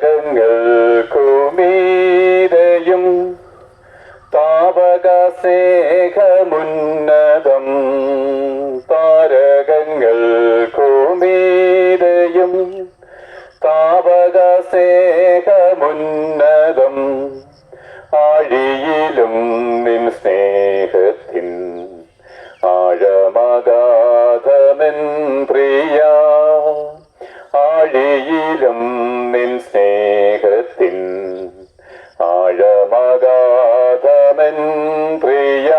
താരകങ്ങൾക്കുമീരയും താപക സ്നേഹമുന്നതം. താരകങ്ങൾക്കുമീരയും താപക സ്നേഹമുന്നതം. ആഴിയിലും നിൻ സ്നേഹത്തിൻ ആഴമഗാധമെൻ പ്രിയ. ആഴിയിലും നിൻ സ്നേഹത്തിൻ ആഴമഗാധമെൻ പ്രിയ.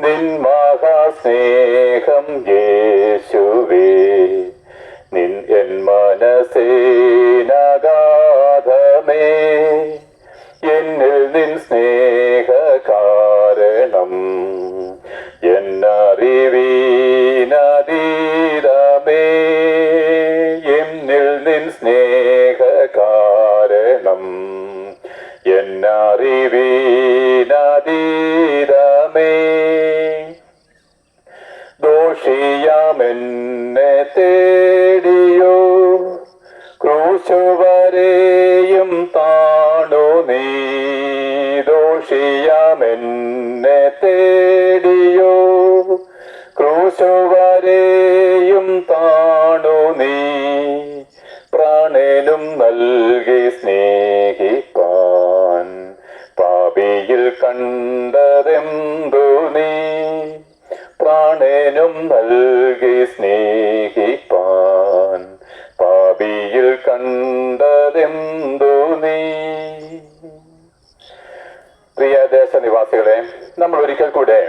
നിൻ മഹാസ്നേഹം യേശുവേ, നിൻ എൻ മനസ്സിനഗാധമേ. എന്നിൽ നിൻ സ്നേഹ കാരണം എന്നറിവീനതീതമേ. എന്നിൽ നിൻ സ്നേഹ കാരണം എന്നറിവീനതീതമേ. ദോഷിയാമെന്നെ തേടിയോ ക്രൂശുവരെയും താണു നീ. ദോഷിയാമെന്നെ തേടിയോ ക്രൂശുവരെയും താണു നീ. പ്രാണനും നൽകി സ്നേഹിപ്പാൻ പാപിയിൽ കണ്ടതെന്തു നീ. പ്രാണനും നൽകി സ്നേഹിപ്പാൻ പാപിയിൽ കണ്ടതെന്തു നീ. പ്രിയ ദേശനിവാസികളെ, നമ്മൾ ഒരിക്കൽ കൂടെ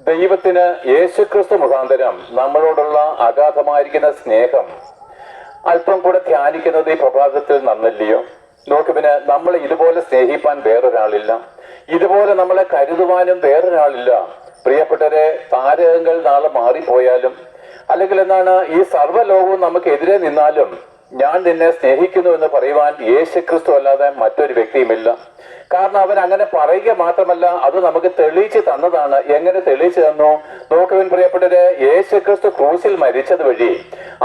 ദൈവത്തിന് യേശുക്രിസ്തു മുഖാന്തരം നമ്മളോടുള്ള അഗാധമായിരിക്കുന്ന സ്നേഹം അല്പം കൂടെ ധ്യാനിക്കുന്നത് ഈ പ്രഭാതത്തിൽ നന്നല്ലയോ? നോക്കുവിന്, നമ്മളെ ഇതുപോലെ സ്നേഹിപ്പാൻ വേറൊരാളില്ല, ഇതുപോലെ നമ്മളെ കരുതുവാനും വേറൊരാളില്ല. പ്രിയപ്പെട്ടവരെ, താരകങ്ങൾ നാളെ മാറിപ്പോയാലും അല്ലെങ്കിൽ എന്താണ് ഈ സർവ്വലോകവും നമുക്ക് എതിരെ നിന്നാലും ഞാൻ നിന്നെ സ്നേഹിക്കുന്നു എന്ന് പറയുവാൻ യേശുക്രിസ്തു അല്ലാതെ മറ്റൊരു വ്യക്തിയുമില്ല. കാരണം അവൻ അങ്ങനെ പറയുക മാത്രമല്ല, അത് നമുക്ക് തെളിയിച്ച് തന്നതാണ്. എങ്ങനെ തെളിയിച്ചു തന്നു? നോക്കുവിൻ പ്രിയപ്പെട്ടവരെ, യേശുക്രിസ്തു ക്രൂശിൽ മരിച്ചത് വഴി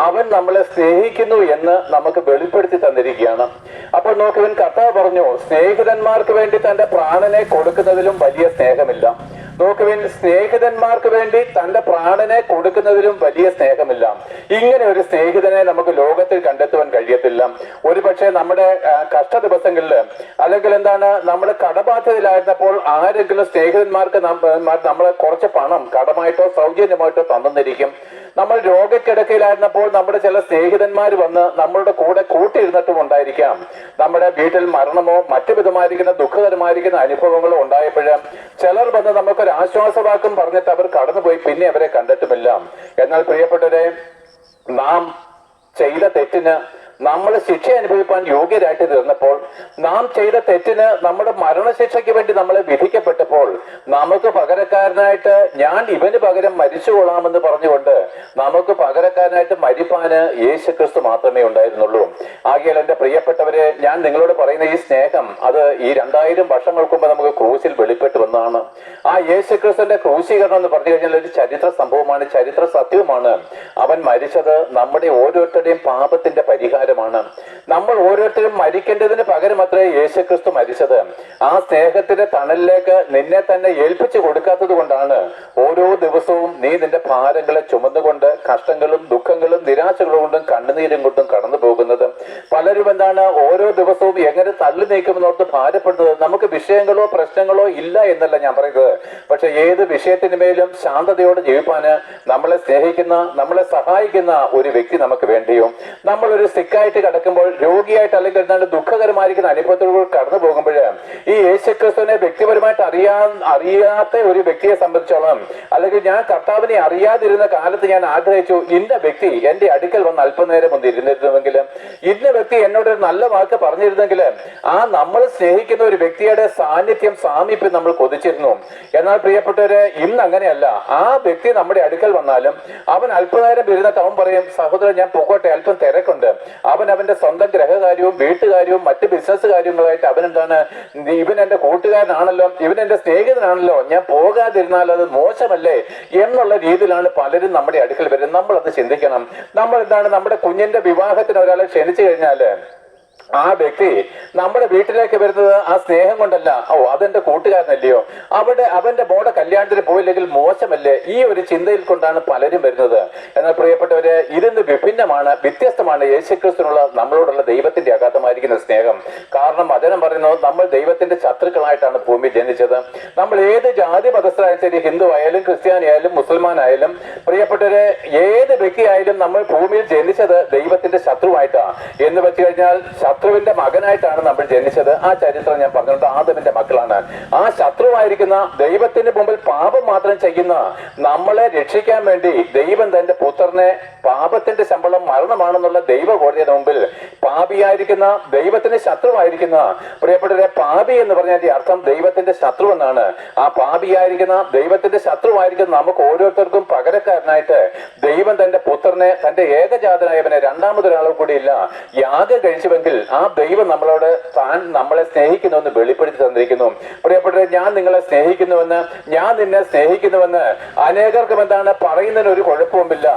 അവൻ നമ്മളെ സ്നേഹിക്കുന്നു എന്ന് നമുക്ക് വെളിപ്പെടുത്തി തന്നിരിക്കുകയാണ്. അപ്പോൾ നോക്കുവിൻ, കർത്താവ് പറഞ്ഞു, സ്നേഹിതന്മാർക്ക് വേണ്ടി തന്റെ പ്രാണനെ കൊടുക്കുന്നതിലും വലിയ സ്നേഹമില്ല. നോക്കുവിൻ, സ്നേഹിതന്മാർക്ക് വേണ്ടി തന്റെ പ്രാണനെ കൊടുക്കുന്നതിലും വലിയ സ്നേഹമില്ല. ഇങ്ങനെ ഒരു സ്നേഹിതനെ നമുക്ക് ലോകത്തിൽ കണ്ടെത്തുവാൻ കഴിയത്തില്ല. ഒരുപക്ഷെ നമ്മുടെ കഷ്ട ദിവസങ്ങളിൽ അല്ലെങ്കിൽ എന്താണ് നമ്മുടെ കടബാധ്യതയിലായിരുന്നപ്പോൾ ആരെങ്കിലും സ്നേഹിതന്മാർക്ക് നമ്മളെ കുറച്ച് പണം കടമായിട്ടോ സൗജന്യമായിട്ടോ തന്നിരിക്കും. നമ്മൾ രോഗക്കിടക്കയിലായിരുന്നപ്പോൾ നമ്മുടെ ചില സ്നേഹിതന്മാർ വന്ന് നമ്മളുടെ കൂടെ കൂട്ടിയിരുന്നിട്ടും ഉണ്ടായിരിക്കാം. നമ്മുടെ വീട്ടിൽ മരണമോ മറ്റു വിധമായിരിക്കുന്ന ദുഃഖകരമായിരിക്കുന്ന അനുഭവങ്ങളോ ഉണ്ടായപ്പോഴും ചിലർ വന്ന് നമുക്കൊരു ആശ്വാസവാക്കും പറഞ്ഞിട്ട് അവർ കടന്നുപോയി, പിന്നെ അവരെ കണ്ടിട്ടുമില്ല. എന്നാൽ പ്രിയപ്പെട്ടവരെ, നാം ചെയ്ത തെറ്റിന് നമ്മൾ ശിക്ഷ അനുഭവിപ്പാൻ യോഗ്യരായിട്ട് തീർന്നപ്പോൾ, നാം ചെയ്ത തെറ്റിന് നമ്മുടെ മരണശിക്ഷയ്ക്ക് വേണ്ടി നമ്മളെ വിധിക്കപ്പെട്ടപ്പോൾ, നമുക്ക് പകരക്കാരനായിട്ട് ഞാൻ ഇവന് പകരം മരിച്ചുകൊള്ളാമെന്ന് പറഞ്ഞുകൊണ്ട് നമുക്ക് പകരക്കാരനായിട്ട് മരിപ്പാന് യേശുക്രിസ്തു മാത്രമേ ഉണ്ടായിരുന്നുള്ളൂ. ആകയാൽ എന്റെ പ്രിയപ്പെട്ടവരെ, ഞാൻ നിങ്ങളോട് പറയുന്ന ഈ സ്നേഹം അത് ഈ 2000 വർഷങ്ങൾക്ക് മുമ്പ് നമുക്ക് ക്രൂശിൽ വെളിപ്പെട്ടു വന്നതാണ്. ആ യേശുക്രിസ്തുവിന്റെ ക്രൂശീകരണം എന്ന് പറഞ്ഞു കഴിഞ്ഞാൽ ഒരു ചരിത്ര സംഭവമാണ്, ചരിത്ര സത്യവുമാണ്. അവൻ മരിച്ചത് നമ്മുടെ ഓരോരുത്തരുടെയും പാപത്തിന്റെ പരിഹാരം. നമ്മൾ ഓരോരുത്തരും മരിക്കേണ്ടതിന് പകരം അത്രേ യേശുക്രിസ്തു മരിച്ചത്. ആ സ്നേഹത്തിന്റെ തണലിലേക്ക് നിന്നെ തന്നെ ഏൽപ്പിച്ചു കൊടുക്കാത്തത് കൊണ്ടാണ് ഓരോ ദിവസവും നീ നിന്റെ ഭാരങ്ങളെ ചുമന്നുകൊണ്ട് കഷ്ടങ്ങളും ദുഃഖങ്ങളും നിരാശകളും കൊണ്ടും കണ്ണുനീരും കൊണ്ടും കടന്നു പോകുന്നത്. പലരും എന്താണ് ഓരോ ദിവസവും എങ്ങനെ തള്ളി നീക്കുമെന്നോർത്ത് ഭാരപ്പെടുന്നത്. നമുക്ക് വിഷയങ്ങളോ പ്രശ്നങ്ങളോ ഇല്ല എന്നല്ല ഞാൻ പറയുന്നത്. പക്ഷെ ഏത് വിഷയത്തിന് മേലും ശാന്തതയോടെ ജീവിപ്പാന് നമ്മളെ സ്നേഹിക്കുന്ന, നമ്മളെ സഹായിക്കുന്ന ഒരു വ്യക്തി നമുക്ക് വേണ്ടിയോ, നമ്മളൊരു സിക്കായിട്ട് കിടക്കുമ്പോൾ, രോഗിയായിട്ട് അല്ലെങ്കിൽ എന്താണ് ദുഃഖകരമായിരിക്കുന്ന അനുഭവത്തിലൂടെ കടന്നു പോകുമ്പോൾ ഈ യേശുക്രിസ്തുവിനെ വ്യക്തിപരമായിട്ട് അറിയാത്ത ഒരു വ്യക്തിയെ സംബന്ധിച്ചോളം, അല്ലെങ്കിൽ ഞാൻ കർത്താവിനെ അറിയാതിരുന്ന കാലത്ത് ഞാൻ ആഗ്രഹിച്ചു ഇന്ന വ്യക്തി എന്റെ അടുക്കൽ വന്ന് അല്പനേരം ഒന്ന് ഇരുന്നിരുന്നുവെങ്കിൽ, ഇന്ന വ്യക്തി എന്നോടൊരു നല്ല വാക്ക് പറഞ്ഞിരുന്നെങ്കിൽ, ആ നമ്മൾ സ്നേഹിക്കുന്ന ഒരു വ്യക്തിയുടെ സാന്നിധ്യം സാമീപ്യം നമ്മൾ കൊതിച്ചിരുന്നു. എന്നാൽ പ്രിയപ്പെട്ടവരെ, ഇന്ന് അങ്ങനെയല്ല. ആ വ്യക്തി നമ്മുടെ അടുക്കൽ വന്നാലും അവൻ അല്പനേരം ഇരുന്നിട്ട് അവൻ പറയും, സഹോദരൻ ഞാൻ പോകട്ടെ, അല്പം തിരക്കുണ്ട്. അവൻ അവന്റെ സ്വന്തം ഗ്രഹകാര്യവും വീട്ടുകാര്യവും മറ്റ് ബിസിനസ് കാര്യങ്ങളായിട്ട് അവനെന്താണ്, ഇവൻ എന്റെ കൂട്ടുകാരനാണല്ലോ, ഇവൻ എന്റെ സ്നേഹിതനാണല്ലോ, ഞാൻ പോകാതിരുന്നാൽ അത് മോശമല്ലേ എന്നുള്ള രീതിയിലാണ് പലരും നമ്മുടെ അടുക്കൽ വരുന്നത്. നമ്മൾ അത് ചിന്തിക്കണം. നമ്മൾ എന്താണ്, നമ്മുടെ കുഞ്ഞിന്റെ വിവാഹത്തിന് ഒരാളെ ക്ഷണിച്ചു കഴിഞ്ഞാല് ആ വ്യക്തി നമ്മുടെ വീട്ടിലേക്ക് വരുന്നത് ആ സ്നേഹം കൊണ്ടല്ല, ഓ അതെന്റെ കൂട്ടുകാരനല്ലയോ, അവന്റെ മോടെ കല്യാണത്തിന് പോയില്ലെങ്കിൽ മോശമല്ലേ, ഈ ഒരു ചിന്തയിൽ കൊണ്ടാണ് പലരും വരുന്നത്. എന്നാൽ പ്രിയപ്പെട്ടവരെ, ഇതിന് വിഭിന്നമാണ്, വ്യത്യസ്തമാണ് യേശുക്രിസ്തുവിനുള്ള നമ്മളോടുള്ള ദൈവത്തിന്റെ അഗാധമായിരിക്കുന്ന സ്നേഹം. കാരണം വചനം പറയുന്നു, നമ്മൾ ദൈവത്തിന്റെ ശത്രുക്കളായിട്ടാണ് ഭൂമിയിൽ ജനിച്ചത്. നമ്മൾ ഏത് ജാതി മതസ്ഥരായാലും ശരി, ഹിന്ദു ആയാലും ക്രിസ്ത്യാനി ആയാലും മുസൽമാനായാലും, പ്രിയപ്പെട്ടവരെ ഏത് വ്യക്തിയായാലും നമ്മൾ ഭൂമിയിൽ ജനിച്ചത് ദൈവത്തിന്റെ ശത്രുവായിട്ടാണ്. എന്ന് വെച്ച് കഴിഞ്ഞാൽ ശത്രുവിന്റെ മകനായിട്ടാണ് നമ്മൾ ജനിച്ചത്. ആ ചരിത്രം ഞാൻ പറഞ്ഞിട്ടുണ്ട്. ആദമിന്റെ മക്കളാണ്. ആ ശത്രുവായിരിക്കുന്ന ദൈവത്തിന് മുമ്പിൽ പാപം മാത്രം ചെയ്യുന്ന നമ്മളെ രക്ഷിക്കാൻ വേണ്ടി ദൈവം തന്റെ പുത്രനെ, പാപത്തിന്റെ ശമ്പളം മരണമാണെന്നുള്ള ദൈവ കോടതിയുടെ മുമ്പിൽ പാപിയായിരിക്കുന്ന ദൈവത്തിന് ശത്രുവായിരിക്കുന്ന, പ്രിയപ്പെട്ടവരെ പാപി എന്ന് പറഞ്ഞാൽ അർത്ഥം ദൈവത്തിന്റെ ശത്രു എന്നാണ്. ആ പാപിയായിരിക്കുന്ന ദൈവത്തിന്റെ ശത്രുവായിരിക്കുന്ന നമുക്ക് ഓരോരുത്തർക്കും പകരക്കാരനായിട്ട് ദൈവം തന്റെ പുത്രനെ, തന്റെ ഏകജാതനായവനെ, രണ്ടാമതൊരാളും കൂടി ഇല്ല, യാഗം കഴിച്ചുവെങ്കിൽ ആ ദൈവം നമ്മളോട് താൻ നമ്മളെ സ്നേഹിക്കുന്നുവെന്ന് വെളിപ്പെടുത്തി തന്നിരിക്കുന്നു. പ്രിയപ്പെട്ടവരെ, ഞാൻ നിങ്ങളെ സ്നേഹിക്കുന്നുവെന്ന്, ഞാൻ നിന്നെ സ്നേഹിക്കുന്നുവെന്ന് അനേകർക്കും എന്താണ് പറയുന്നതിന് ഒരു കുഴപ്പവുമില്ല.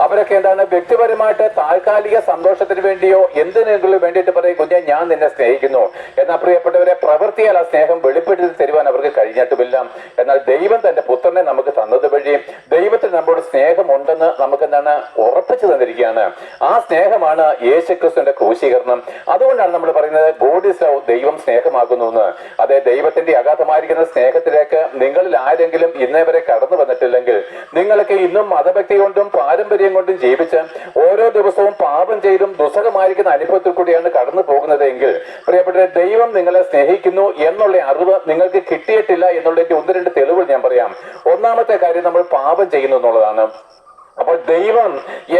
അവരൊക്കെ എന്താണ് വ്യക്തിപരമായിട്ട് താൽക്കാലിക സന്തോഷത്തിന് വേണ്ടിയോ എന്തിനെങ്കിലും വേണ്ടിയിട്ട് പറയും, കുഞ്ഞെ ഞാൻ നിന്നെ സ്നേഹിക്കുന്നു. എന്നാൽ പ്രിയപ്പെട്ടവരെ, പ്രവൃത്തിയാൽ ആ സ്നേഹം വെളിപ്പെടുത്തി തരുവാൻ അവർക്ക് കഴിഞ്ഞിട്ടുമില്ല. എന്നാൽ ദൈവം തന്റെ പുത്രനെ നമുക്ക് തന്നത് വഴി ദൈവത്തിന് നമ്മളോട് സ്നേഹമുണ്ടെന്ന് നമുക്ക് എന്താണ് ഉറപ്പിച്ചു തന്നിരിക്കുകയാണ്. ആ സ്നേഹമാണ് യേശുക്രിസ്തുവിന്റെ ക്രൂശീകരണം. അതുകൊണ്ടാണ് നമ്മൾ പറയുന്നത് ഗോഡ് ഈസ് ലവ്, ദൈവം സ്നേഹമാകുന്നു എന്ന്. അതെ, ദൈവത്തിന്റെ അഗാധമായിരിക്കുന്ന സ്നേഹത്തിലേക്ക് നിങ്ങളിൽ ആരെങ്കിലും ഇന്നേ വരെ കടന്നു വന്നിട്ടില്ലെങ്കിൽ, നിങ്ങൾക്ക് ഇന്നും മതഭക്തി കൊണ്ടും പാരമ്പര്യം കൊണ്ടും ജീവിച്ച് ഓരോ ദിവസവും പാപം ചെയ്തും ദുസ്സഹമായിരിക്കുന്ന അനുഭവത്തിൽ കൂടിയാണ് കടന്നു പോകുന്നതെങ്കിൽ, പ്രിയപ്പെട്ട ദൈവം നിങ്ങളെ സ്നേഹിക്കുന്നു എന്നുള്ള അറിവ് നിങ്ങൾക്ക് കിട്ടിയിട്ടില്ല എന്നുള്ളതിന്റെ ഒന്ന് രണ്ട് തെളിവുകൾ ഞാൻ പറയാം. ഒന്നാമത്തെ കാര്യം, നമ്മൾ പാപം ചെയ്യുന്നു എന്നുള്ളതാണ്. അപ്പോൾ ദൈവം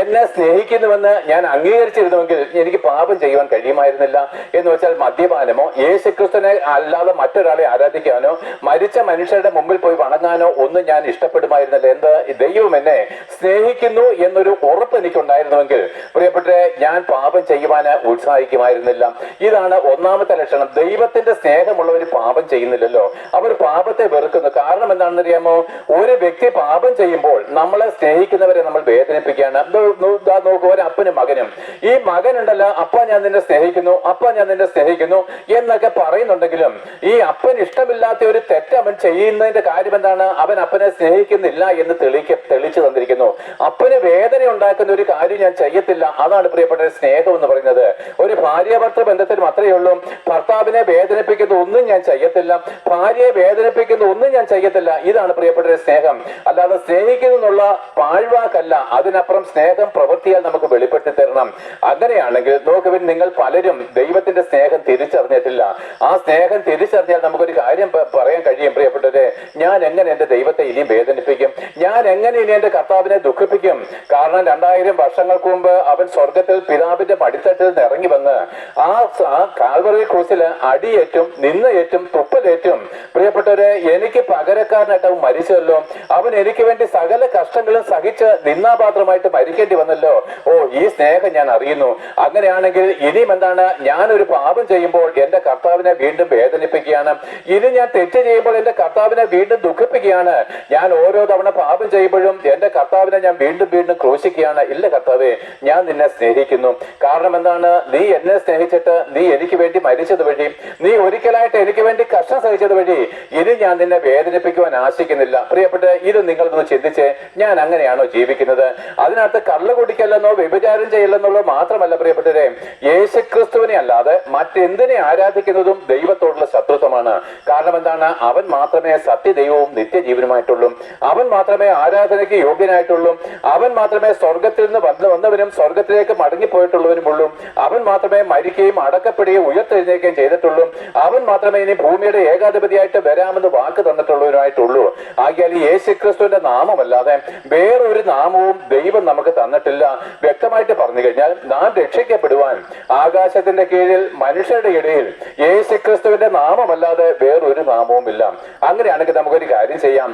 എന്നെ സ്നേഹിക്കുന്നുവെന്ന് ഞാൻ അംഗീകരിച്ചിരുന്നുവെങ്കിൽ എനിക്ക് പാപം ചെയ്യുവാൻ കഴിയുമായിരുന്നില്ല. എന്ന് വെച്ചാൽ മദ്യപാനമോ യേശുക്രിസ്തുവിനെ അല്ലാതെ മറ്റൊരാളെ ആരാധിക്കാനോ മരിച്ച മനുഷ്യരുടെ മുമ്പിൽ പോയി വണങ്ങാനോ ഒന്നും ഞാൻ ഇഷ്ടപ്പെടുമായിരുന്നില്ല. എന്ത്, ദൈവം എന്നെ സ്നേഹിക്കുന്നു എന്നൊരു ഉറപ്പ് എനിക്കുണ്ടായിരുന്നുവെങ്കിൽ പ്രിയപ്പെട്ടെ ഞാൻ പാപം ചെയ്യുവാന് ഉത്സാഹിക്കുമായിരുന്നില്ല. ഇതാണ് ഒന്നാമത്തെ ലക്ഷണം. ദൈവത്തിന്റെ സ്നേഹമുള്ളവർ പാപം ചെയ്യുന്നില്ലല്ലോ, അവർ പാപത്തെ വെറുക്കുന്നു. കാരണം എന്താണെന്ന് അറിയാമോ? ഒരു വ്യക്തി പാപം ചെയ്യുമ്പോൾ നമ്മളെ സ്നേഹിക്കുന്നവരെ നമ്മൾ വേദനിപ്പിക്കുകയാണ്. നോക്കൂ, ഒരു അപ്പനും മകനും, ഈ മകനുണ്ടല്ലോ, അപ്പ ഞാൻ നിന്നെ സ്നേഹിക്കുന്നു, അപ്പ ഞാൻ നിന്നെ സ്നേഹിക്കുന്നു എന്നൊക്കെ പറയുന്നുണ്ടെങ്കിലും ഈ അപ്പൻ ഇഷ്ടമില്ലാത്ത ഒരു തെറ്റ് അവൻ ചെയ്യുന്നതിന്റെ കാര്യം എന്താണ്? അവൻ അപ്പനെ സ്നേഹിക്കുന്നില്ല എന്ന് തെളിച്ചു തന്നിരിക്കുന്നു. അപ്പന് വേദന ഉണ്ടാക്കുന്ന ഒരു കാര്യം ഞാൻ ചെയ്യത്തില്ല. അതാണ് പ്രിയപ്പെട്ട സ്നേഹം എന്ന് പറയുന്നത്. ഒരു ഭാര്യാഭർത്തൃ ബന്ധത്തിൽ മാത്രമേ ഉള്ളൂ. ഭർത്താവിനെ വേദനിപ്പിക്കുന്ന ഒന്നും ഞാൻ ചെയ്യത്തില്ല, ഭാര്യയെ വേദനിപ്പിക്കുന്ന ഒന്നും ഞാൻ ചെയ്യത്തില്ല. ഇതാണ് പ്രിയപ്പെട്ട സ്നേഹം. അല്ലാതെ സ്നേഹിക്കുന്നുള്ള പാഴ്വാക്കല്ല. അതിനപ്പുറം സ്നേഹം പ്രവൃത്തിയാൽ നമുക്ക് വെളിപ്പെടുത്തി തരണം. അങ്ങനെയാണെങ്കിൽ നോക്കുവിൻ, നിങ്ങൾ പലരും ദൈവത്തിന്റെ സ്നേഹം തിരിച്ചറിഞ്ഞിട്ടില്ല. ആ സ്നേഹം തിരിച്ചറിഞ്ഞാൽ നമുക്കൊരു കാര്യം പറയാൻ കഴിയും, പ്രിയപ്പെട്ടവരെ, ഞാൻ എങ്ങനെ എന്റെ ദൈവത്തെ ഇനിയും വേദനിപ്പിക്കും? ഞാൻ എങ്ങനെ ഇനി എന്റെ കർത്താവിനെ ദുഃഖിപ്പിക്കും? കാരണം 2000 വർഷങ്ങൾക്ക് മുമ്പ് അവൻ സ്വർഗത്തിൽ പിതാവിന്റെ മടിത്തട്ടിൽ നിന്ന് ഇറങ്ങി വന്ന് ആ കാൽവറി ക്രൂസിൽ അടിയേറ്റും നിന്നയേറ്റും തുപ്പലേറ്റും പ്രിയപ്പെട്ടവരെ എനിക്ക് പകരക്കാരനായിട്ട് അവൻ മരിച്ചല്ലോ. അവൻ എനിക്ക് വേണ്ടി സകല കഷ്ടങ്ങളും സഹിച്ച് നിന്നാപാത്രമായിട്ട് മരിക്കേണ്ടി വന്നല്ലോ. ഓ, ഈ സ്നേഹം ഞാൻ അറിയുന്നു. അങ്ങനെയാണെങ്കിൽ ഇനിയും എന്താണ്? ഞാനൊരു പാപം ചെയ്യുമ്പോൾ എന്റെ കർത്താവിനെ വീണ്ടും വേദനിപ്പിക്കുകയാണ്. ഇനി ഞാൻ തെറ്റ് ചെയ്യുമ്പോൾ എന്റെ കർത്താവിനെ വീണ്ടും ദുഃഖിപ്പിക്കുകയാണ്. ഞാൻ ഓരോ തവണ പാപം ചെയ്യുമ്പോഴും എന്റെ കർത്താവിനെ ഞാൻ വീണ്ടും വീണ്ടും ക്രൂശിക്കുകയാണ്. ഇല്ല കർത്താവേ, ഞാൻ നിന്നെ സ്നേഹിക്കുന്നു. കാരണം എന്താണ്? നീ എന്നെ സ്നേഹിച്ചിട്ട് നീ എനിക്ക് വേണ്ടി മരിച്ചത് വഴി, നീ ഒരിക്കലായിട്ട് എനിക്ക് വേണ്ടി കഷ്ടം സഹിച്ചത് വഴി ഇനി ഞാൻ നിന്നെ വേദനിപ്പിക്കുവാൻ ആശിക്കുന്നില്ല. പ്രിയപ്പെട്ട, ഇത് നിങ്ങളൊന്ന് ചിന്തിച്ച്, ഞാൻ അങ്ങനെയാണോ ജീവിക്കുന്നത്? അതിനകത്ത് കള്ളു കുടിക്കല്ലെന്നോ വ്യഭിചാരം ചെയ്യില്ലെന്നുള്ളോ മാത്രമല്ല പ്രിയപ്പെട്ടവരെ, യേശുക്രിസ്തുവിനെ അല്ലാതെ മറ്റെന്തിനെ ആരാധിക്കുന്നതും ദൈവത്തോടുള്ള ശത്രുത്വമാണ്. കാരണം എന്താണ്? അവൻ മാത്രമേ സത്യദൈവവും നിത്യജീവനുമായിട്ടുള്ളൂ. അവൻ മാത്രമേ ആരാധനയ്ക്ക് യോഗ്യനായിട്ടുള്ളൂ. അവൻ മാത്രമേ സ്വർഗത്തിൽ നിന്ന് വന്നവനും സ്വർഗത്തിലേക്ക് മടങ്ങിപ്പോയിട്ടുള്ളവനുമുള്ളൂ. അവൻ മാത്രമേ മരിക്കുകയും അടക്കപ്പെടുകയും ഉയർത്തെഴുന്നേൽക്കുകയും ചെയ്തിട്ടുള്ളൂ. അവൻ മാത്രമേ ഇനി ഭൂമിയുടെ ഏകാധിപതിയായിട്ട് വരാമെന്ന് വാക്ക് തന്നിട്ടുള്ളവരുമായിട്ടുള്ളൂ. ആകിയാൽ ഈ യേശുക്രിസ്തുവിന്റെ നാമമല്ലാതെ വേറൊരു നാമവും ദൈവം നമുക്ക് തന്നിട്ടില്ല. വ്യക്തമായിട്ട് പറഞ്ഞു കഴിഞ്ഞാൽ, നാം രക്ഷിക്കപ്പെടുവാൻ ആകാശത്തിന്റെ കീഴിൽ മനുഷ്യരുടെ ഇടയിൽ യേശുക്രിസ്തുവിന്റെ നാമമല്ലാതെ വേറൊരു നാമവുമില്ല. അങ്ങനെയാണെങ്കിൽ നമുക്കൊരു കാര്യം ചെയ്യാം.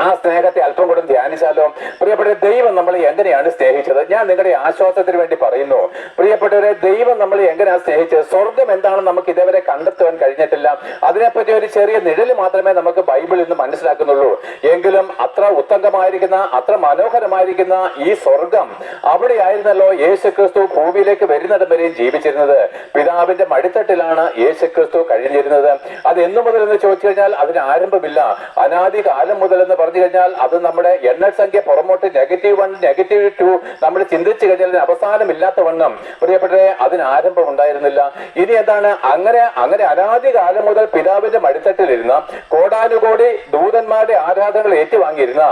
ആ സ്നേഹത്തെ അല്പം കൂടെ ധ്യാനിച്ചാലോ? പ്രിയപ്പെട്ട ദൈവം നമ്മളെ എങ്ങനെയാണ് സ്നേഹിച്ചത്? ഞാൻ നിങ്ങളുടെ ആശ്വാസത്തിന് വേണ്ടി പറയുന്നു. പ്രിയപ്പെട്ടവരെ, ദൈവം നമ്മളെ എങ്ങനെയാണ് സ്നേഹിച്ചത്? സ്വർഗം എന്താണെന്ന് നമുക്ക് ഇതുവരെ കണ്ടെത്തുവാൻ കഴിഞ്ഞിട്ടില്ല. അതിനെപ്പറ്റി ഒരു ചെറിയ നിഴല് മാത്രമേ നമുക്ക് ബൈബിളിൽ നിന്ന് മനസ്സിലാക്കുന്നുള്ളൂ. എങ്കിലും അത്ര ഉത്തമമായിരിക്കുന്ന, അത്ര മനോഹരമായിരിക്കുന്ന ഈ സ്വർഗം, അവിടെയായിരുന്നല്ലോ യേശു ക്രിസ്തു ഭൂമിയിലേക്ക് വരുന്നിടം വരെയും ജീവിച്ചിരുന്നത്. പിതാവിന്റെ മടിത്തട്ടിലാണ് യേശു ക്രിസ്തു കഴിഞ്ഞിരുന്നത്. അത് എന്നു മുതൽ എന്ന് ചോദിച്ചു കഴിഞ്ഞാൽ അതിന് ആരംഭമില്ല. അനാദി കാലം മുതൽ എന്ന് പറഞ്ഞു കഴിഞ്ഞാൽ അത് നമ്മുടെ എണ്ണൽ സംഖ്യ പുറമോട്ട് -1 -2 നമ്മൾ ചിന്തിച്ചു കഴിഞ്ഞാൽ അവസാനമില്ലാത്ത വണ്ണം പ്രിയപ്പെട്ടവരെ അതിന് ആരംഭം ഉണ്ടായിരുന്നില്ല. ഇനി എന്താണ്? അങ്ങനെ അനാദി കാലം മുതൽ പിതാവിന്റെ മടിത്തട്ടിലിരുന്ന കോടാനുകോടി ദൂതന്മാരുടെ ആരാധനകൾ ഏറ്റുവാങ്ങിയിരുന്ന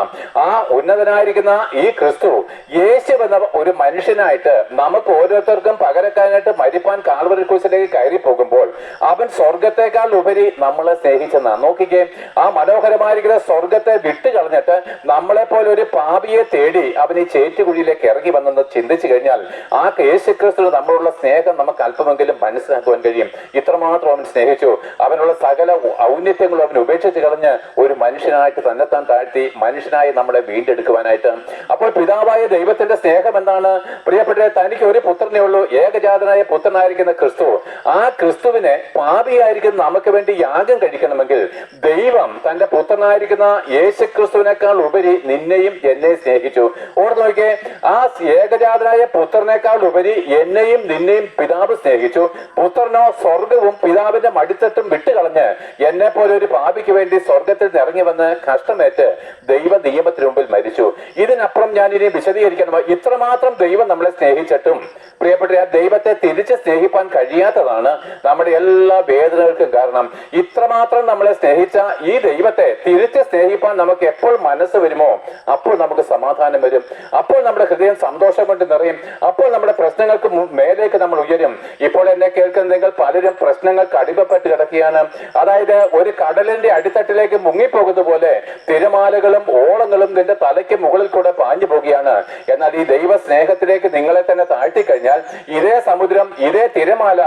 ആ ഉന്നതനായിരിക്കുന്ന ഈ ക്രിസ്തു യേശു എന്ന ഒരു മനുഷ്യനായിട്ട് നമുക്ക് ഓരോരുത്തർക്കും പകരക്കാനായിട്ട് മരിപ്പാൻ കാൽവരി ക്രൂശിലേക്ക് കയറി പോകുമ്പോൾ അവൻ സ്വർഗത്തെക്കാൾ ഉപരി നമ്മളെ സ്നേഹിച്ചെന്നാണ്. നോക്കിക്കേ, ആ മനോഹരമായിരിക്കുന്ന സ്വർഗത്തെ വിട്ടു കളഞ്ഞിട്ട് നമ്മളെ പോലെ ഒരു പാപിയെ തേടി അവൻ ഈ ചേറ്റുകുഴിയിലേക്ക് ഇറങ്ങി വന്നെന്ന് ചിന്തിച്ചു കഴിഞ്ഞാൽ ആ യേശുക്രിസ്തു നമ്മളുള്ള സ്നേഹം നമുക്ക് അല്പമെങ്കിലും മനസ്സിലാക്കുവാൻ കഴിയും. ഇത്രമാത്രം അവൻ സ്നേഹിച്ചു. അവനുള്ള സകല ഔന്നത്യങ്ങളും അവൻ ഉപേക്ഷിച്ച് കളഞ്ഞ് ഒരു മനുഷ്യനായിട്ട് തന്നെത്താൻ താഴ്ത്തി മനുഷ്യനായി നമ്മളെ വീണ്ടെടുക്കുവാനായിട്ട്. അപ്പോൾ പിതാവായ ദൈവത്തിന്റെ സ്നേഹം എന്താണ്? പ്രിയപ്പെട്ടവരെ, തനിക്ക് ഒരു പുത്രനേ ഉള്ളൂ, ഏകജാതനായ പുത്രനായിരിക്കുന്ന ക്രിസ്തു. ആ ക്രിസ്തുവിനെ പാപിയായിരിക്കുന്ന നമുക്ക് വേണ്ടി യാഗം കഴിക്കണമെങ്കിൽ ദൈവം തന്റെ പുത്രനായിരിക്കുന്ന യേശു ക്രിസ്തുവിനേക്കാൾ ഉപരി നിന്നെയും എന്നെയും സ്നേഹിച്ചു. ഓർത്ത് നോക്കിയേ, ആ ഏകജാതനായ പുത്രനേക്കാൾ ഉപരി എന്നെയും നിന്നെയും പിതാവ് സ്നേഹിച്ചു. പുത്രനോ സ്വർഗവും പിതാവിന്റെ മടിത്തട്ടും വിട്ടുകളഞ്ഞ് എന്നെ പോലെ ഒരു പാപിക്ക് വേണ്ടി സ്വർഗത്തിൽ ഇറങ്ങി വന്ന് കഷ്ടമേറ്റ് ദൈവ നിയമത്തിന് മുമ്പിൽ മരിച്ചു. ഇതിനപ്പുറം ഞാൻ ഇനി വിശദീകരിക്കണമോ? ഇത്രമാത്രം ദൈവം നമ്മളെ സ്നേഹിച്ചിട്ടും പ്രിയപ്പെട്ട ആ ദൈവത്തെ തിരിച്ച് സ്നേഹിപ്പാൻ കഴിയാത്തതാണ് നമ്മുടെ എല്ലാ വേദനകൾക്കും കാരണം. ഇത്രമാത്രം നമ്മളെ സ്നേഹിച്ച ഈ ദൈവത്തെ തിരിച്ച് സ്നേഹിപ്പാൻ നമുക്ക് എപ്പോൾ മനസ്സ് വരുമോ അപ്പോൾ നമുക്ക് സമാധാനം വരും. അപ്പോൾ നമ്മുടെ ഹൃദയം സന്തോഷം കൊണ്ട് നിറയും. അപ്പോൾ നമ്മുടെ പ്രശ്നങ്ങൾക്ക് മേലേക്ക് നമ്മൾ ഉയരും. ഇപ്പോൾ എന്നെ കേൾക്കുന്ന നിങ്ങൾ പലരും പ്രശ്നങ്ങൾക്ക് അടിമപ്പെട്ട് കിടക്കുകയാണ്. അതായത് ഒരു കടലിന്റെ അടിത്തട്ടിലേക്ക് മുങ്ങിപ്പോകുന്ന പോലെ തിരമാലകളും ഓളങ്ങളും നിന്റെ തലയ്ക്ക് മുകളിൽ കൂടെ പാഞ്ഞു പോകുകയാണ്. എന്നാൽ ഈ ദൈവ സ്നേഹത്തിലേക്ക് നിങ്ങളെ തന്നെ താഴ്ത്തിക്കഴിഞ്ഞാൽ ഇതേ സമുദ്രം, ഇതേ തിരമാല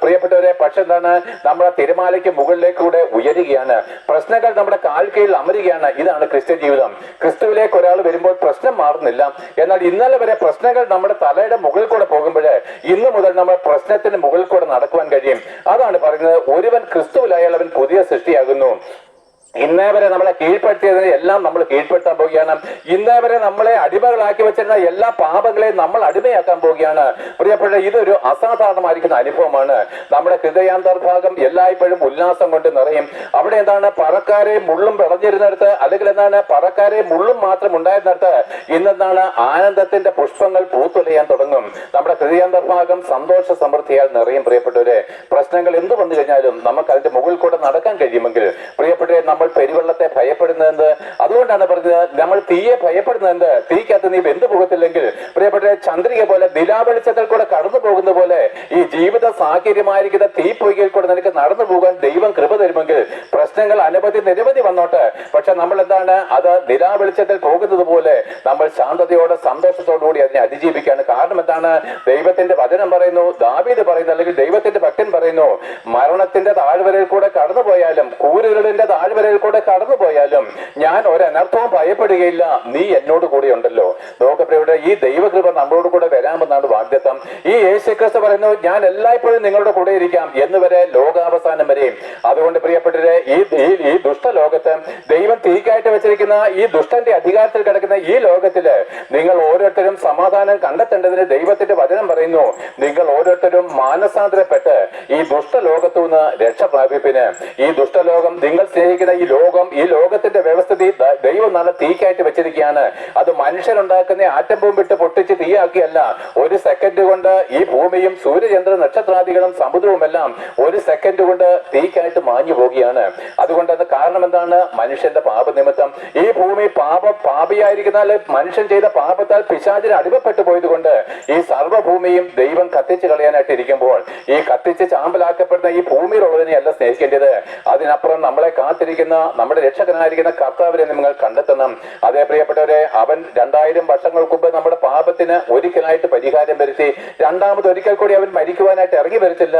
പ്രിയപ്പെട്ടവരെ, പക്ഷെ എന്താണ്, നമ്മുടെ തിരമാലയ്ക്ക് മുകളിലേക്കൂടെ ഉയരുകയാണ്. പ്രശ്നങ്ങൾ നമ്മുടെ കാൽ കീഴിൽ അമരുകയാണ്. ഇതാണ് ക്രിസ്ത്യൻ ജീവിതം. ക്രിസ്തുവിലേക്ക് ഒരാൾ വരുമ്പോൾ പ്രശ്നം മാറുന്നില്ല. എന്നാൽ ഇന്നലെ വരെ പ്രശ്നങ്ങൾ നമ്മുടെ തലയുടെ മുകളിൽ കൂടെ പോകുമ്പോൾ ഇന്നു മുതൽ നമ്മൾ പ്രശ്നത്തിന് മുകളിൽ കൂടെ നടക്കുവാൻ കഴിയും. അതാണ് പറയുന്നത്, ഒരുവൻ ക്രിസ്തുവിലായാൽ അവൻ പുതിയ സൃഷ്ടിയാകുന്നു. ഇന്നേ വരെ നമ്മളെ കീഴ്പ്പെടുത്തിയതിനെ എല്ലാം നമ്മൾ കീഴ്പ്പെടുത്താൻ പോവുകയാണ്. ഇന്നേ വരെ നമ്മളെ അടിമകളാക്കി വെച്ചിരുന്ന എല്ലാ പാപങ്ങളെയും നമ്മൾ അടിമയാക്കാൻ പോവുകയാണ്. പ്രിയപ്പെട്ട, ഇതൊരു അസാധാരണമായിരിക്കുന്ന അനുഭവമാണ്. നമ്മുടെ ഹൃദയാന്തർഭാഗം എല്ലായ്പ്പോഴും ഉല്ലാസം കൊണ്ട് നിറയും. അവിടെ എന്താണ്, പറക്കാരെ മുള്ളും വിളഞ്ഞിരുന്നിടത്ത്, അല്ലെങ്കിൽ എന്താണ്, പറക്കാരെ മുള്ളും മാത്രം ഉണ്ടായിരുന്നിടത്ത് ഇന്നെന്താണ് ആനന്ദത്തിന്റെ പുഷ്പങ്ങൾ പൂത്തുലയാൻ തുടങ്ങും. നമ്മുടെ ഹൃദയാന്തർഭാഗം സന്തോഷ സമൃദ്ധിയാൽ നിറയും. പ്രിയപ്പെട്ടവരെ, പ്രശ്നങ്ങൾ എന്ത് വന്നു കഴിഞ്ഞാലും നമുക്ക് അതിന്റെ മുകളിൽ കൂടെ നടക്കാൻ കഴിയുമെങ്കിൽ പ്രിയപ്പെട്ടവരെ, നമ്മൾ പെരുവെള്ളത്തെ ഭയപ്പെടുന്നത് അതുകൊണ്ടാണ് പറഞ്ഞത്, നമ്മൾ തീയെ ഭയപ്പെടുന്നത് തീക്കകത്ത് നീ വെന്തു പോകത്തില്ലെങ്കിൽ പ്രിയപ്പെട്ട ചന്ദ്രിക പോലെ ദിലാവെളിച്ചത്തിൽ കൂടെ കടന്നു പോകുന്ന പോലെ ഈ ജീവിത സാഹചര്യമായിരിക്കുന്ന തീപ്പൊയ്കയിൽ കൂടെ നിനക്ക് നടന്നു പോകാൻ ദൈവം കൃപ തരുമെങ്കിൽ പ്രശ്നങ്ങൾ നിരവധി വന്നോട്ടെ, പക്ഷെ നമ്മൾ എന്താണ്, അത് ദിലാവെളിച്ചത്തിൽ പോകുന്നത് പോലെ നമ്മൾ ശാന്തതയോടെ സന്തോഷത്തോടുകൂടി അതിനെ അതിജീവിക്കുകയാണ്. കാരണം എന്താണ്, ദൈവത്തിന്റെ വചനം പറയുന്നു, ദാവീദ് പറയുന്നു, അല്ലെങ്കിൽ ദൈവത്തിന്റെ ഭക്തൻ പറയുന്നു, മരണത്തിന്റെ താഴ്വരയിൽ കൂടെ കടന്നുപോയാലും കൂരിരുളിന്റെ താഴ്വരയിൽ കൂടെ കടന്നുപോയാലും ഞാൻ ഒരനർത്ഥവും ഭയപ്പെടുകയില്ല, നീ എന്നോട് കൂടെ ഉണ്ടല്ലോ. നോക്കപ്രിയരുടെ, ഈ ദൈവകൃപ നമ്മളോട് കൂടെ വരാമെന്നാണ് വാഗ്ദത്തം. ഈ യേശുക്രിസ്തു പറയുന്നു, ഞാൻ എല്ലായ്പ്പോഴും നിങ്ങളുടെ കൂടെ ഇരിക്കാം എന്ന് വരെ, ലോകാവസാനം വരെയും. അതുകൊണ്ട് പ്രിയപ്പെട്ടവരെ, ഈ ദുഷ്ടലോകത്ത് ദൈവം തീക്കായിട്ട് വെച്ചിരിക്കുന്ന ഈ ദുഷ്ടന്റെ അധികാരത്തിൽ കിടക്കുന്ന ഈ ലോകത്തില് നിങ്ങൾ ഓരോരുത്തരും സമാധാനം കണ്ടെത്തേണ്ടതിന് ദൈവത്തിന്റെ വചനം പറയുന്നു, നിങ്ങൾ ഓരോരുത്തരും മാനസാന്തരപ്പെട്ട് ഈ ദുഷ്ടലോകത്തു നിന്ന് രക്ഷ പ്രാപിപ്പിന്. ഈ ദുഷ്ടലോകം, നിങ്ങൾ സ്നേഹിക്കുന്ന ഈ ലോകത്തിന്റെ വ്യവസ്ഥിതി ദൈവം നല്ല തീക്കായിട്ട് വെച്ചിരിക്കുകയാണ്. അത് മനുഷ്യരുണ്ടാക്കുന്ന ആറ്റം ബോംബിട്ട് പൊട്ടിച്ച് തീയാക്കിയല്ല. ഒരു സെക്കൻഡ് കൊണ്ട് ഈ ഭൂമിയും സൂര്യചന്ദ്ര നക്ഷത്രാദികളും സമുദ്രവും എല്ലാം ഒരു സെക്കൻഡ് കൊണ്ട് തീക്കായിട്ട് മാഞ്ഞു പോവുകയാണ്. അതുകൊണ്ട് അത് കാരണം എന്താണ്, മനുഷ്യന്റെ പാപനിമിത്തം ഈ ഭൂമി പാപിയായിരിക്കുന്നാൽ മനുഷ്യൻ ചെയ്ത പാപത്താൽ പിശാചിന് അടിമപ്പെട്ടു പോയത് കൊണ്ട് ഈ സർവ്വഭൂമിയും ദൈവം കത്തിച്ചു കളയാനായിട്ട് ഇരിക്കുമ്പോൾ ഈ കത്തിച്ച് ചാമ്പലാക്കപ്പെടുന്ന ഈ ഭൂമിയിലുള്ളതിനെ അല്ല സ്നേഹിക്കേണ്ടത്, അതിനപ്പുറം നമ്മളെ കാത്തിരിക്കുന്ന നമ്മുടെ രക്ഷകനായിരിക്കുന്ന കർത്താവിനെ നിങ്ങൾ കണ്ടെത്തണം. അതേ പ്രിയപ്പെട്ടവരെ, അവൻ 2000 വർഷങ്ങൾക്ക് മുമ്പ് നമ്മുടെ പാപത്തിന് ഒരിക്കലായിട്ട് പരിഹാരം വരുത്തി. രണ്ടാമത് ഒരിക്കൽ കൂടി അവൻ മരിക്കുവാനായിട്ട് ഇറങ്ങി വരത്തില്ല.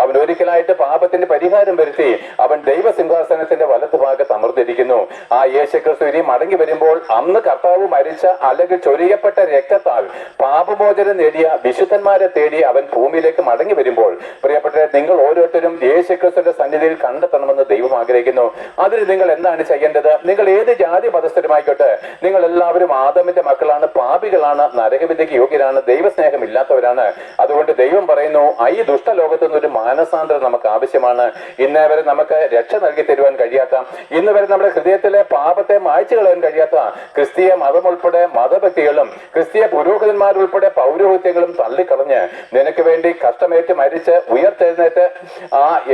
അവൻ ഒരിക്കലായിട്ട് പാപത്തിന് പരിഹാരം വരുത്തി. അവൻ ദൈവസിംഹാസനത്തിന്റെ വലത്തുഭാഗത്ത് അമർന്നു. ഉണർന്നിരിക്കുന്നു. ആ യേശുക്രിസ്തു ഇനി മടങ്ങി വരുമ്പോൾ അന്ന് കർത്താവ് മരിച്ച അല്ലെങ്കിൽ ചൊരിയപ്പെട്ട രക്തത്താൽ പാപമോചനം നേടിയ വിശുദ്ധന്മാരെ തേടി അവൻ ഭൂമിയിലേക്ക് മടങ്ങി വരുമ്പോൾ പ്രിയപ്പെട്ട നിങ്ങൾ ഓരോരുത്തരും യേശുക്രിസ്തുവിന്റെ സന്നിധിയിൽ കണ്ടെത്തണമെന്ന് ദൈവം ആഗ്രഹിക്കുന്നു. അതിന് നിങ്ങൾ എന്താണ് ചെയ്യേണ്ടത്? നിങ്ങൾ ഏത് ജാതി മതസ്ഥരുമായിക്കോട്ടെ, നിങ്ങൾ എല്ലാവരും ആദമിന്റെ മക്കളാണ്, പാപികളാണ്, നരകവിധിക്ക് യോഗ്യരാണ്, ദൈവസ്നേഹം ഇല്ലാത്തവരാണ്. അതുകൊണ്ട് ദൈവം പറയുന്നു, ഈ ദുഷ്ടലോകത്തു നിന്നൊരു മാനസാന്തരം നമുക്ക് ആവശ്യമാണ്. ഇന്നേ വരെ നമുക്ക് രക്ഷ നൽകി തരുവാൻ കഴിയാത്ത, ഇന്ന് വരെ നമ്മുടെ ഹൃദയത്തിലെ പാപത്തെ മായ്ച്ചു കളയാൻ കഴിയാത്ത ക്രിസ്തീയ മതം ഉൾപ്പെടെ മതഭക്തികളും ക്രിസ്തീയ പുരോഹിതന്മാരുൾപ്പെടെ പൗരോഹിത്യങ്ങളും തള്ളിക്കളഞ്ഞ് നിനക്ക് വേണ്ടി കഷ്ടമേറ്റ് മരിച്ച് ഉയർത്തെഴുന്നേറ്റ്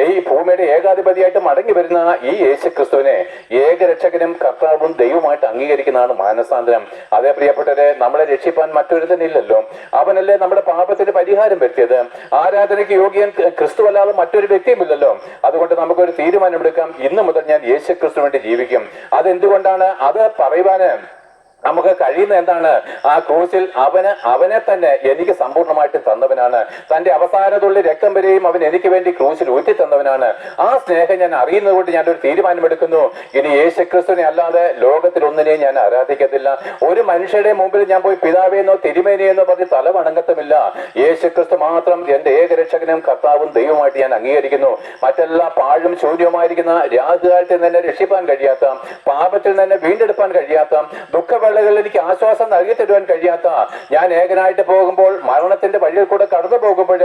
ഈ ഭൂമിയുടെ ഏകാധിപതിയായിട്ട് മടങ്ങി വരുന്ന ഈ യേശു ക്രിസ്തുവിനെ ഏകരക്ഷകനും കർത്താവും ദൈവമായിട്ട് അംഗീകരിക്കുന്നതാണ് മാനസാന്തരം. അതേ പ്രിയപ്പെട്ടവരെ, നമ്മളെ രക്ഷിപ്പാൻ മറ്റൊരുത്തനില്ലല്ലോ. അവനല്ലേ നമ്മുടെ പാപത്തിന് പരിഹാരം വരുത്തിയത്. ആരാധനയ്ക്ക് യോഗ്യൻ ക്രിസ്തു അല്ലാതെ മറ്റൊരു വ്യക്തിയുമില്ലല്ലോ. അതുകൊണ്ട് നമുക്കൊരു തീരുമാനമെടുക്കാം, ഇന്നു മുതൽ ഞാൻ യേശു ക്രിസ്തു വേണ്ടി ജീവിക്കും. അതെന്തുകൊണ്ടാണ്? അത് പറയുവാന് നമുക്ക് കഴിയുന്ന എന്താണ്? ആ ക്രൂശിൽ അവനെ തന്നെ എനിക്ക് സമ്പൂർണ്ണമായിട്ട് തന്നവനാണ്. തന്റെ അവസാനത്തുള്ള രക്തം വരെയും അവൻ എനിക്ക് വേണ്ടി ക്രൂശിൽ ഊറ്റി തന്നവനാണ്. ആ സ്നേഹം ഞാൻ അറിയുന്നത് കൊണ്ട് ഞാനൊരു തീരുമാനമെടുക്കുന്നു, ഇനി യേശുക്രിസ്തുവിനെ അല്ലാതെ ലോകത്തിൽ ഒന്നിനെയും ഞാൻ ആരാധിക്കത്തില്ല. ഒരു മനുഷ്യരുടെ മുമ്പിൽ ഞാൻ പോയി പിതാവേന്നോ തിരുമേനിയെന്നോ പറഞ്ഞ് തല വണങ്ങത്തുമില്ല. യേശുക്രിസ്തു മാത്രം എന്റെ ഏകരക്ഷകനും കർത്താവും ദൈവമായിട്ട് ഞാൻ അംഗീകരിക്കുന്നു. മറ്റെല്ലാ പാഴും ശൂന്യവുമായിരിക്കുന്ന രാജകാലത്തിൽ തന്നെ രക്ഷിപ്പാൻ കഴിയാത്ത, പാപത്തിൽ തന്നെ വീണ്ടെടുപ്പാൻ കഴിയാത്ത, ദുഃഖവേളകളിൽ എനിക്ക് ആശ്വാസം നൽകി തരുവാൻ കഴിയാത്ത, ഞാൻ ഏകനായിട്ട് പോകുമ്പോൾ മരണത്തിന്റെ വഴിയിൽ കൂടെ കടന്നു പോകുമ്പോൾ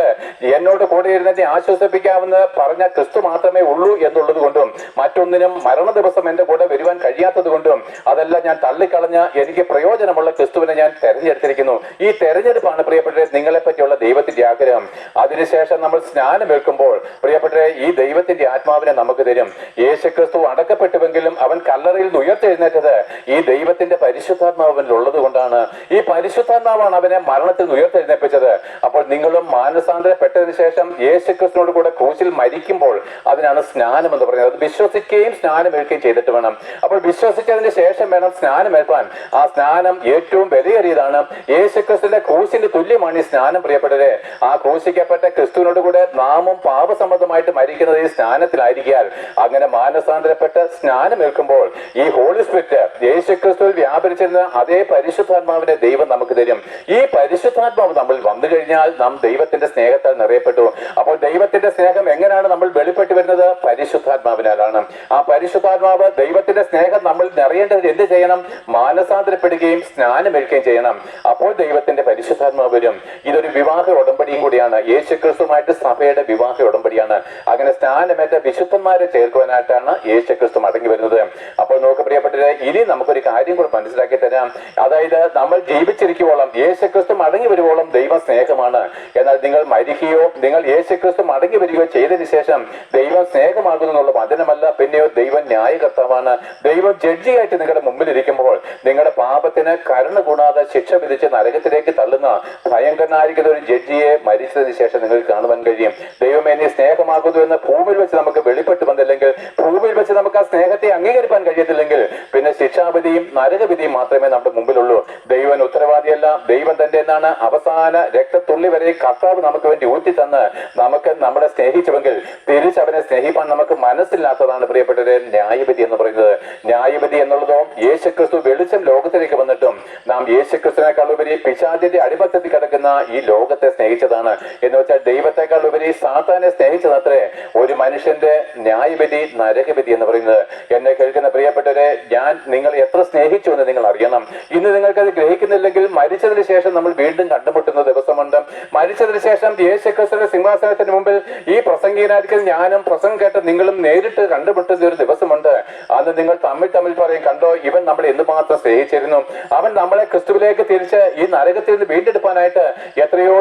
എന്നോട് കൂടെ ഇരുന്നെ ആശ്വസിപ്പിക്കാമെന്ന് പറഞ്ഞ ക്രിസ്തു മാത്രമേ ഉള്ളൂ എന്നുള്ളത് കൊണ്ടും മറ്റൊന്നിനും മരണ ദിവസം എന്റെ കൂടെ വരുവാൻ കഴിയാത്തത് കൊണ്ടും അതെല്ലാം ഞാൻ തള്ളിക്കളഞ്ഞ എനിക്ക് പ്രയോജനമുള്ള ക്രിസ്തുവിനെ ഞാൻ തെരഞ്ഞെടുത്തിരിക്കുന്നു. ഈ തെരഞ്ഞെടുപ്പാണ് പ്രിയപ്പെട്ടവരെ നിങ്ങളെ പറ്റിയുള്ള ദൈവത്തിന്റെ ആഗ്രഹം. അതിനുശേഷം നമ്മൾ സ്നാനമേൽക്കുമ്പോൾ പ്രിയപ്പെട്ടവരെ ഈ ദൈവത്തിന്റെ ആത്മാവിനെ നമുക്ക് തരും. യേശുക്രിസ്തു അടക്കപ്പെട്ടുവെങ്കിലും അവൻ കല്ലറയിൽ നിന്ന് ഉയർത്തെഴുന്നേറ്റത് ഈ ദൈവത്തിന്റെ പരിശുദ്ധാത്മാവിൽ ഉള്ളത് കൊണ്ടാണ്. ഈ പരിശുദ്ധാത്മാവാണ് അവനെ മരണത്തിൽ നിന്ന് ഉയർത്തെഴുന്നേൽപ്പിച്ചത്. അപ്പോൾ നിങ്ങളും മാനസാന്തരപ്പെട്ടതിന് ശേഷം യേശുക്രിസ്തുവിനോട് കൂടെ ക്രൂശിൽ മരിക്കുമ്പോൾ അതിനാണ് സ്നാനം എന്ന് പറയുന്നത്. അത് വിശ്വസിക്കുകയും സ്നാനമേൽക്കുകയും ചെയ്തിട്ട് വേണം. അപ്പോൾ വിശ്വസിച്ചതിന് ശേഷം വേണം സ്നാനമേൽപ്പാൻ. ആ സ്നാനം ഏറ്റവും വിലയേറിയതാണ്. യേശുക്രിസ്തുവിന്റെ ക്രൂശിന് തുല്യമാണ് ഈ സ്നാനം. പ്രിയപ്പെട്ടവരെ, ആ ക്രൂശിക്കപ്പെട്ട ക്രിസ്തുവിനോട് കൂടെ നാമും പാപസംബന്ധമായിട്ട് മരിക്കുന്നത് ഈ സ്നാനത്തിലായിരിക്കാൻ അങ്ങനെ മാനസാന്തരപ്പെട്ട് സ്നാനമേൽക്കുമ്പോൾ ഈ ഹോളി സ്പിരിറ്റ് യേശുക്രിസ്തുവിൽ വ്യാപരിച്ചിരുന്ന അതേ പരിശുദ്ധാത്മാവിനെ ദൈവം നമുക്ക് തരും. ഈ പരിശുദ്ധാത്മാവ് നമ്മൾ വന്നു കഴിഞ്ഞാൽ നാം ദൈവത്തിന്റെ സ്നേഹത്താൽ നിറയപ്പെട്ടു. അപ്പോൾ ദൈവത്തിന്റെ സ്നേഹം എങ്ങനെയാണ് നമ്മൾ വെളിപ്പെട്ട് വരുന്നത്? പരിശുദ്ധാത്മാവിനാലാണ്. ആ പരിശുദ്ധാത്മാവ് ദൈവത്തിന്റെ സ്നേഹം നമ്മൾ നിറയേണ്ടത് എന്ത് ചെയ്യണം? മാനസാന്തരപ്പെടുകയും സ്നാനമേൽക്കുകയും ചെയ്യണം. അപ്പോൾ ദൈവത്തിന്റെ പരിശുദ്ധാത്മാവ് വരും. ഇതൊരു വിവാഹ ഉടമ്പടിയും കൂടിയാണ്. യേശുക്രിസ്തുമായിട്ട് സഭയുടെ വിവാഹ ഉടമ്പടിയാണ്. അങ്ങനെ സ്നാനമേറ്റ വിശുദ്ധന്മാരെ ചേർക്കുവാനായിട്ടാണ് യേശുക്രിസ്തു മടങ്ങി വരുന്നത്. അപ്പോൾ നോക്ക് പ്രിയപ്പെട്ടവരെ, ഇനി നമുക്കൊരു കാര്യം കൂടെ മനസ്സിലാക്കി തരാം. അതായത് നമ്മൾ ജീവിച്ചിരിക്കുവോളം, യേശുക്രിസ്തു മടങ്ങി വരുവോളം ദൈവം സ്നേഹമാണ്. എന്നാൽ നിങ്ങൾ മരിക്കുകയോ നിങ്ങൾ യേശുക്രിസ്തു മടങ്ങി വരികയോ ചെയ്തതിനു ശേഷം ദൈവം സ്നേഹമാകുന്നു എന്നുള്ള വചനമല്ല, പിന്നെയോ ദൈവം ന്യായകർത്താവാണ്. ദൈവം ജഡ്ജിയായിട്ട് നിങ്ങളുടെ മുമ്പിൽ ഇരിക്കുമ്പോൾ നിങ്ങളുടെ പാപത്തിന് കരുണ കൂടാതെ ശിക്ഷ വിധിച്ച് നരകത്തിലേക്ക് തള്ളുന്ന ഭയങ്കരനായിരിക്കുന്ന ഒരു ജഡ്ജിയെ മരിച്ചതിന് ശേഷം നിങ്ങൾക്ക് കാണുവാൻ കഴിയും. ദൈവം എന്നെ സ്നേഹമാകുന്നു എന്ന് ഭൂമിയിൽ വെച്ച് നമുക്ക് വെളിപ്പെട്ട് വന്നില്ലെങ്കിൽ, ഭൂമിയിൽ വെച്ച് നമുക്ക് ആ സ്നേഹത്തെ അംഗീകരിക്കാൻ കഴിയത്തില്ലെങ്കിൽ പിന്നെ ശിക്ഷാവിധിയും നരകവിധിയും മാത്രമേ നമ്മുടെ മുമ്പിലുള്ളൂ. ദൈവം ഉത്തരവാദിയല്ല. ദൈവം തന്റെ എന്നാണ് അവസാന രക്തത്തുള്ളി വരെ കർത്താവ് നമുക്ക് വേണ്ടി ഊറ്റി തന്ന് നമുക്ക് നമ്മളെ സ്നേഹിച്ചുവെങ്കിൽ തിരിച്ചവനെ സ്നേഹിപ്പാൻ നമുക്ക് മനസ്സില്ലാത്തതാണ് പ്രിയപ്പെട്ടവരെ ന്യായവിധി എന്ന് പറയുന്നത്. ന്യായവിധി എന്നുള്ളതോ യേശുക്രിസ്തു വെളിച്ചം ലോകത്തിലേക്ക് വന്നിട്ടും നാം യേശുക്രിസ്തുവിനേക്കാൾ ഉപരി പിശാചിന്റെ അടിമത്തത്തിൽ കിടക്കുന്ന ഈ ലോകത്തെ സ്നേഹിച്ചതാണ്. എന്ന് വെച്ചാൽ ദൈവത്തെക്കാൾ ഉപരി സാത്താനെ സ്നേഹിച്ചതത്രേ ഒരു മനുഷ്യന്റെ ന്യായവിധി, നരകവിധി എന്ന് പറയുന്നത്. എന്നെ കേൾക്കുന്ന പ്രിയപ്പെട്ടവരെ, ഞാൻ നിങ്ങൾ എത്ര സ്നേഹിച്ചു എന്ന് നിങ്ങൾ അറിയണം. ഇന്ന് നിങ്ങൾക്കത് ഗ്രഹിക്കുന്നില്ലെങ്കിൽ മരിച്ചതിന് ശേഷം നമ്മൾ വീണ്ടും കണ്ടുമുട്ടുന്ന ദിവസമുണ്ട്. മരിച്ചതിന് ശേഷം യേശുക്രിസ്തുവിന്റെ സിംഹാസനത്തിന് മുമ്പിൽ ഈ പ്രസംഗീനായിരിക്കും ഞാനും പ്രസംഗം കേട്ട് നിങ്ങളും നേരിട്ട് കണ്ടുമുട്ടുന്ന ഒരു ദിവസമുണ്ട്. അന്ന് നിങ്ങൾ തമ്മിൽ പറയും, കണ്ടോ ഇവൻ നമ്മളെ എന്തുമാത്രം സ്നേഹിച്ചിരുന്നു. അവൻ നമ്മളെ ക്രിസ്തുവിലേക്ക് തിരിച്ച് ഈ നരകത്തിൽ നിന്ന് വീണ്ടെടുപ്പാനായിട്ട് എത്രയോ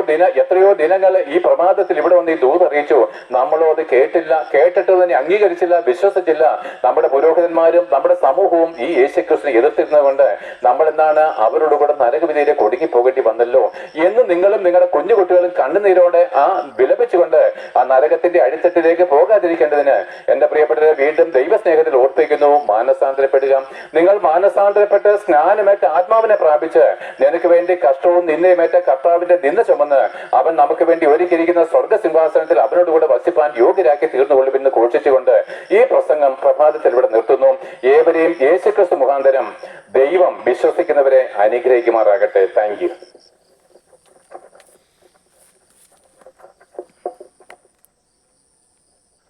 ദിനങ്ങൾ ഈ പ്രമാദത്തിൽ ഇവിടെ വന്ന് ഈ ദൂത് അറിയിച്ചു. നമ്മളോ അത് കേട്ടില്ല, കേട്ടിട്ട് തന്നെ അംഗീകരിച്ചില്ല, വിശ്വസിച്ചില്ല. നമ്മുടെ പുരോഹിതന്മാരും നമ്മുടെ സമൂഹവും ഈ യേശുക്രിസ്തുവിനെ എതിർത്തിരുന്നത് കൊണ്ട് നമ്മൾ എന്താണ് അവരോട് കൂടെ നരകവിധിയിലെ കൊടുങ്ങി പോകേണ്ടി വന്നല്ലോ എന്ന് നിങ്ങളും നിങ്ങളുടെ കുഞ്ഞുകുട്ടികളും കണ്ണുനീരോടെ ആ വിലപിച്ചുകൊണ്ട് ആ നരകത്തിന്റെ അടിത്തട്ടിലേക്ക് പോകാതിരിക്കേണ്ടതിന് എന്റെ പ്രിയപ്പെട്ടവരെ വീണ്ടും ദൈവസ്നേഹത്തിൽ ഓർപ്പിക്കുന്നു, മാനസാന്തരപ്പെടുക. നിങ്ങൾ മാനസാന്തരപ്പെട്ട് സ്നാനമേറ്റ ആത്മാവിനെ പ്രാപിച്ച് നിനക്ക് വേണ്ടി കഷ്ടവും നിന്നയുമേറ്റ കർത്താവിന്റെ നിന്ന ചുമന്ന് അവൻ നമുക്ക് വേണ്ടി ഒരുക്കിയിരിക്കുന്ന സ്വർഗസിംഹാസനത്തിൽ അവനോടുകൂടെ വസിപ്പാൻ യോഗ്യരാക്കി തീർന്നുകൊള്ളുമെന്ന് ഘോഷിച്ചുകൊണ്ട് ഈ പ്രസംഗം പ്രഭാതത്തിൽ ഇവിടെ നിർത്തുന്നു. ഏവരെയും യേശുക്രിസ്തു മുഖാന്തരം ദൈവം വിശ്വസിക്കുന്നവരെ അനുഗ്രഹിക്കുമാറാകട്ടെ. Thank you.